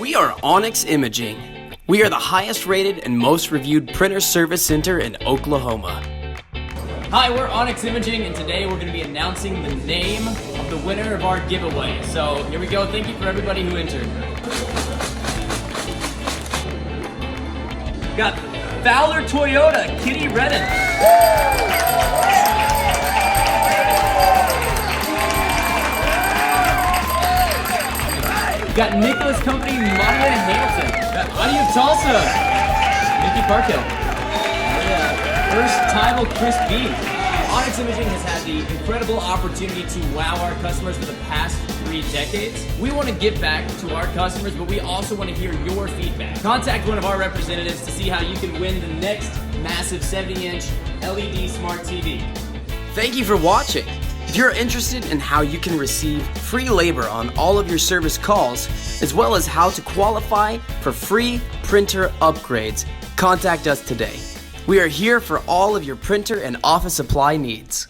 We are Onyx Imaging. We are the highest rated and most reviewed printer service center in Oklahoma. Hi, we're Onyx Imaging, and today we're going to be announcing the name of the winner of our giveaway. So here we go. Thank you for everybody who entered. Got Fowler Toyota, Kitty Redden. Got Nicholas Company, Maria Hamilton. Got Audio of Tulsa, Nikki Parkhill. First time of Chris B. Onyx Imaging has had the incredible opportunity to wow our customers for the past 3 decades. We want to give back to our customers, but we also want to hear your feedback. Contact one of our representatives to see how you can win the next massive 70-inch LED smart TV. Thank you for watching. If you're interested in how you can receive free labor on all of your service calls, as well as how to qualify for free printer upgrades, contact us today. We are here for all of your printer and office supply needs.